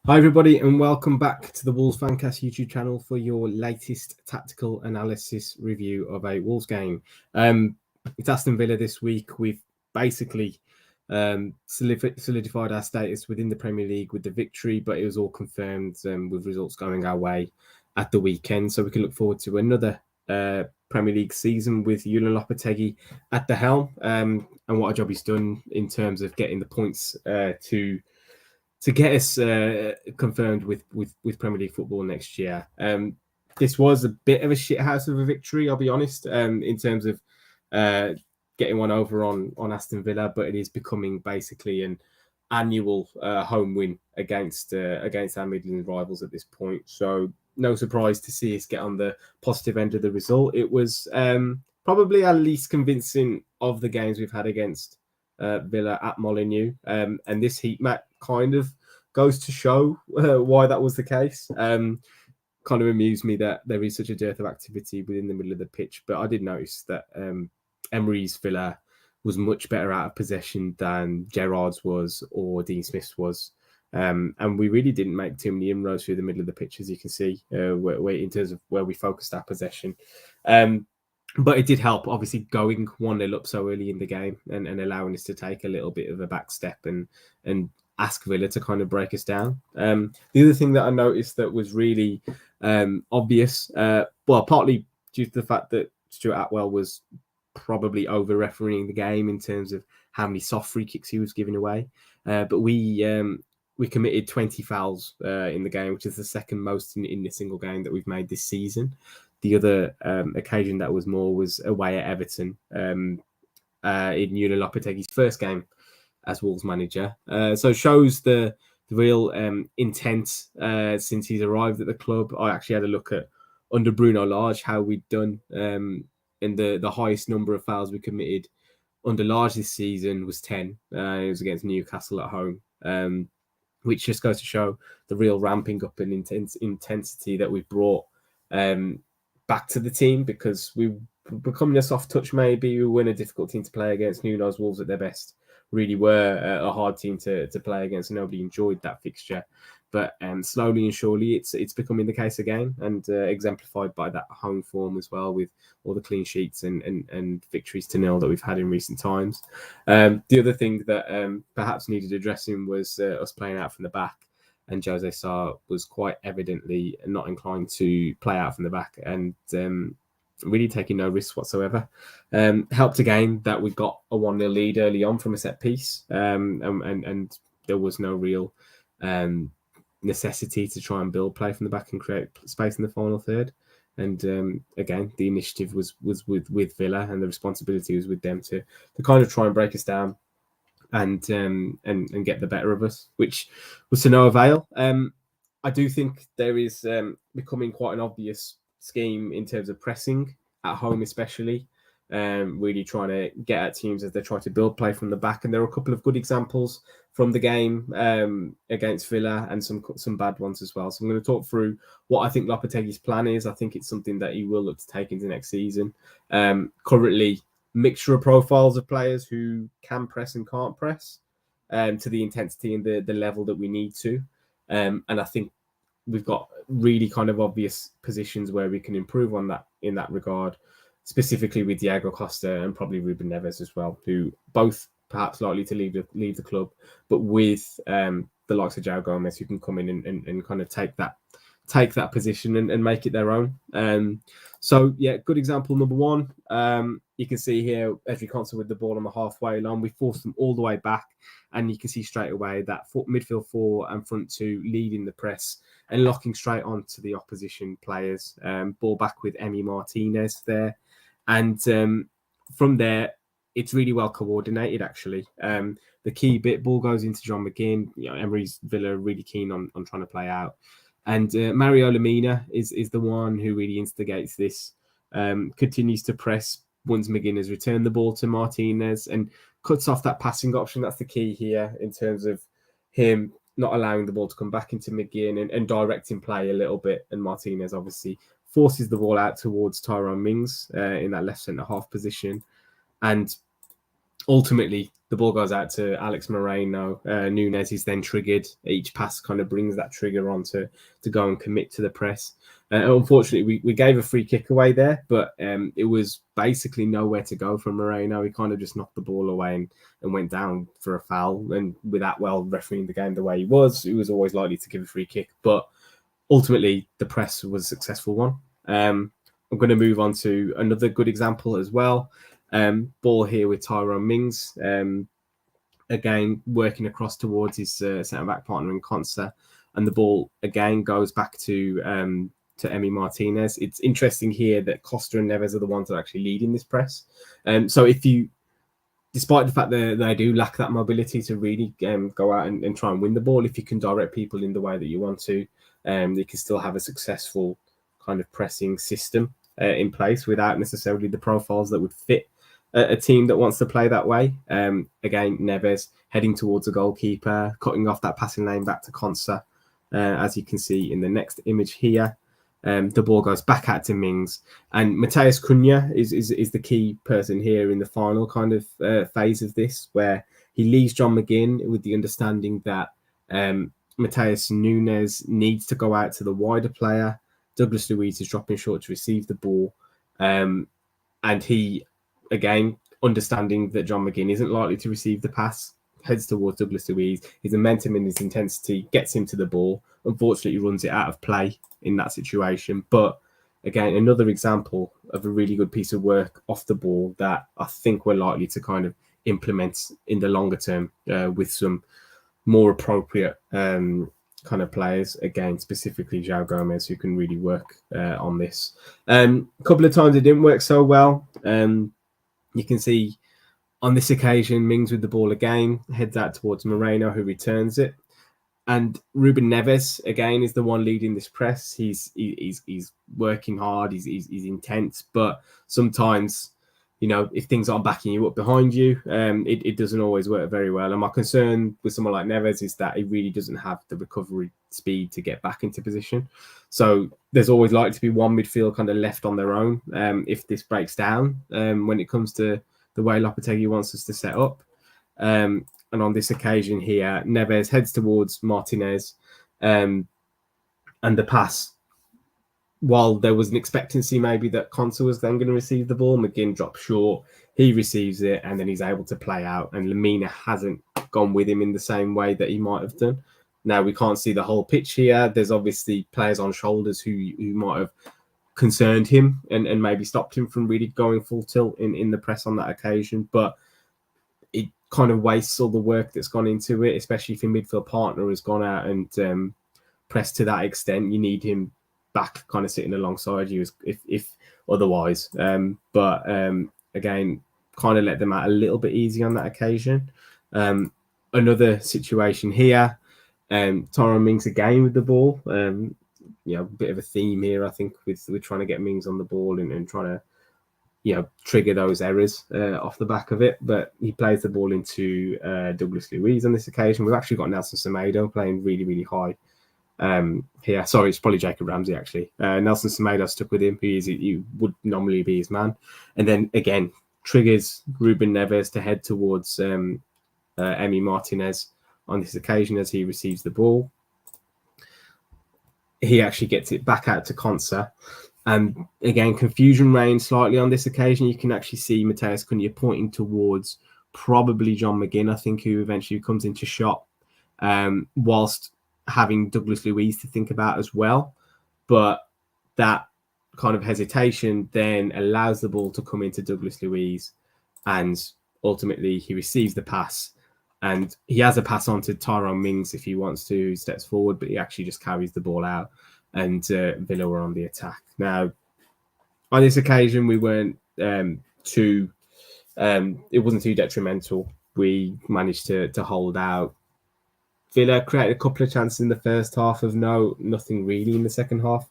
Hi, everybody, and welcome back to the Wolves Fancast YouTube channel for your latest tactical analysis review of a Wolves game. It's Aston Villa this week. We've basically solidified our status within the Premier League with the victory, but it was all confirmed with results going our way at the weekend. So we can look forward to another Premier League season with Lopetegui at the helm, and what a job he's done in terms of getting the points to get us confirmed with Premier League football next year. This was a bit of a shithouse of a victory, I'll be honest, in terms of getting one over on Aston Villa, but it is becoming basically an annual home win against our Midlands rivals at this point. So no surprise to see us get on the positive end of the result. It was probably our least convincing of the games we've had against Villa at Molineux, and this heat map kind of goes to show why that was the case. Kind of amused me that there is such a dearth of activity within the middle of the pitch, but I did notice that Emery's Villa was much better out of possession than Gerrard's was or Dean Smith's was. And we really didn't make too many inroads through the middle of the pitch, as you can see, in terms of where we focused our possession. But it did help, obviously, going 1-0 up so early in the game and allowing us to take a little bit of a back step and ask Villa to kind of break us down. The other thing that I noticed that was really obvious, partly due to the fact that Stuart Atwell was probably over-refereeing the game in terms of how many soft free kicks he was giving away. But we committed 20 fouls in the game, which is the second most in a single game that we've made this season. The other occasion that was more was away at Everton in Nuno Lopetegui's first game as Wolves manager. So it shows the real intent since he's arrived at the club. I actually had a look at under Bruno Lage how we'd done, and the highest number of fouls we committed under Lage this season was 10. It was against Newcastle at home, which just goes to show the real ramping up in intensity that we've brought back to the team, because we becoming a soft touch. Maybe we were a difficult team to play against. Nuno's Wolves at their best really were a hard team to play against. Nobody enjoyed that fixture, but slowly and surely it's becoming the case again, and exemplified by that home form as well, with all the clean sheets and victories to nil that we've had in recent times. The other thing that perhaps needed addressing was us playing out from the back. And Jose Sarr was quite evidently not inclined to play out from the back and really taking no risks whatsoever. Helped again that we got a 1-0 lead early on from a set piece, and there was no real necessity to try and build play from the back and create space in the final third. And again, the initiative was with Villa, and the responsibility was with them to kind of try and break us down and get the better of us, which was to no avail. I do think there is becoming quite an obvious scheme in terms of pressing at home, especially really trying to get at teams as they try to build play from the back. And there are a couple of good examples from the game against Villa, and some bad ones as well. So I'm going to talk through what I think Lopetegui's plan is. I think it's something that he will look to take into next season. Currently, mixture of profiles of players who can press and can't press to the intensity and the level that we need to. And I think we've got really kind of obvious positions where we can improve on that in that regard, specifically with Diego Costa and probably Ruben Neves as well, who both perhaps likely to leave the club, but with the likes of João Gomez, who can come in and kind of take that position and make it their own. So yeah, good example number one. You can see here Ezri Konsa with the ball on the halfway line. We forced them all the way back, and you can see straight away that midfield four and front two leading the press and locking straight onto the opposition players. Ball back with Emi Martinez there, and from there it's really well coordinated actually. The key bit, ball goes into John McGinn. Emery's Villa are really keen on trying to play out. And Mario Lemina is the one who really instigates this, continues to press once McGinn has returned the ball to Martinez and cuts off that passing option. That's the key here in terms of him not allowing the ball to come back into McGinn and directing play a little bit. And Martinez obviously forces the ball out towards Tyrone Mings in that left centre half position. And ultimately, the ball goes out to Alex Moreno. Nunez is then triggered. Each pass kind of brings that trigger on to go and commit to the press. Unfortunately, we gave a free kick away there, but it was basically nowhere to go from Moreno. He kind of just knocked the ball away and went down for a foul. And with Atwell refereeing the game the way he was always likely to give a free kick. But ultimately, the press was a successful one. I'm going to move on to another good example as well. Ball here with Tyrone Mings. Again, working across towards his centre-back partner in Consa. And the ball, again, goes back to Emi Martinez. It's interesting here that Costa and Neves are the ones that are actually leading this press. So if you, despite the fact that they do lack that mobility to really go out and try and win the ball, if you can direct people in the way that you want to, you can still have a successful kind of pressing system in place without necessarily the profiles that would fit a team that wants to play that way. Again, Neves heading towards a goalkeeper, cutting off that passing lane back to Consa, as you can see in the next image here. The ball goes back out to Mings, and Mateus Cunha is the key person here in the final kind of phase of this, where he leaves John McGinn with the understanding that Mateus Nunes needs to go out to the wider player. Douglas Luiz is dropping short to receive the ball, and he, again, understanding that John McGinn isn't likely to receive the pass, heads towards Douglas Luiz. His momentum and his intensity gets him to the ball. Unfortunately, runs it out of play in that situation. But again, another example of a really good piece of work off the ball that I think we're likely to kind of implement in the longer term with some more appropriate kind of players. Again, specifically João Gomez, who can really work on this. A couple of times it didn't work so well. You can see on this occasion, Mings with the ball again, heads out towards Moreno, who returns it. And Ruben Neves, again, is the one leading this press. He's working hard, he's intense, but sometimes, you know, if things aren't backing you up behind you, it doesn't always work very well. And my concern with someone like Neves is that he really doesn't have the recovery speed to get back into position. So there's always likely to be one midfield kind of left on their own if this breaks down when it comes to the way Lopetegui wants us to set up. And on this occasion here, Neves heads towards Martinez, and the pass, while there was an expectancy maybe that Consa was then going to receive the ball, McGinn drops short, he receives it, and then he's able to play out, and Lemina hasn't gone with him in the same way that he might have done. Now, we can't see the whole pitch here. There's obviously players on shoulders who might have concerned him and maybe stopped him from really going full tilt in the press on that occasion, but it kind of wastes all the work that's gone into it, especially if your midfield partner has gone out and pressed to that extent. You need him back kind of sitting alongside you if otherwise. But again, kind of let them out a little bit easy on that occasion. Another situation here, Tyrone Mings again with the ball. You know, a bit of a theme here, I think, with trying to get Mings on the ball and trying to, you know, trigger those errors off the back of it. But he plays the ball into Douglas Luiz on this occasion. We've actually got Nelson Semedo playing really, really high here. Sorry, it's probably Jacob Ramsey, actually. Nelson Semedo stuck with him. He would normally be his man. And then, again, triggers Ruben Neves to head towards Emi Martinez on this occasion as he receives the ball. He actually gets it back out to Consa. And again, confusion reigns slightly on this occasion. You can actually see Mateus Cunha pointing towards probably John McGinn, I think, who eventually comes into shot, whilst having Douglas Luiz to think about as well. But that kind of hesitation then allows the ball to come into Douglas Luiz, and ultimately he receives the pass. And he has a pass on to Tyrone Mings if he wants to, who steps forward, but he actually just carries the ball out, and Villa were on the attack. Now, on this occasion, we weren't it wasn't too detrimental. We managed to hold out. Villa created a couple of chances in the first half of nothing really in the second half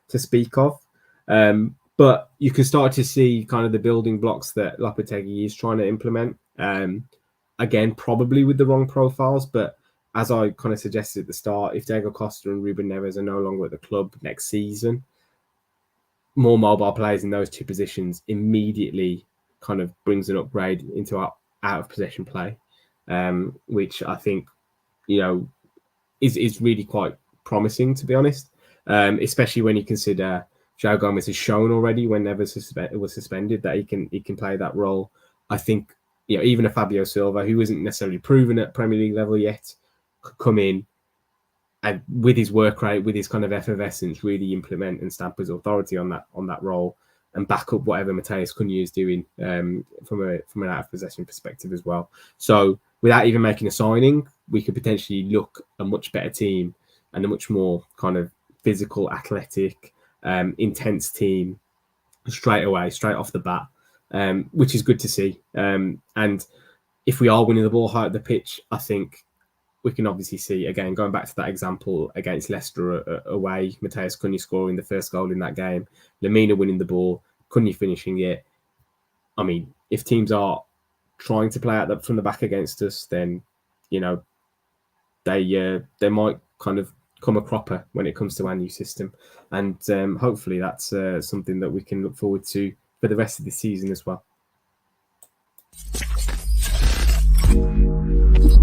to speak of. But you can start to see kind of the building blocks that Lopetegui is trying to implement. Again, probably with the wrong profiles, but as I kind of suggested at the start, if Diego Costa and Ruben Neves are no longer at the club next season, more mobile players in those two positions immediately kind of brings an upgrade into out of possession play, which I think is really quite promising, to be honest. Especially when you consider João Gomes has shown already, whenever was suspended, that he can play that role. I think even a Fabio Silva, who isn't necessarily proven at Premier League level yet, could come in and with his work rate, with his kind of effervescence, really implement and stamp his authority on that role and back up whatever Matheus Cunha is doing from an out of possession perspective as well. So without even making a signing, we could potentially look a much better team and a much more kind of physical, athletic, intense team straight off the bat, which is good to see. And if we are winning the ball high at the pitch, I think we can obviously see, again, going back to that example against Leicester away, Matheus Cunha scoring the first goal in that game, Lemina winning the ball, Cunha finishing it. I mean, if teams are trying to play out from the back against us, then, they might kind of come a cropper when it comes to our new system. And hopefully that's something that we can look forward to for the rest of the season as well.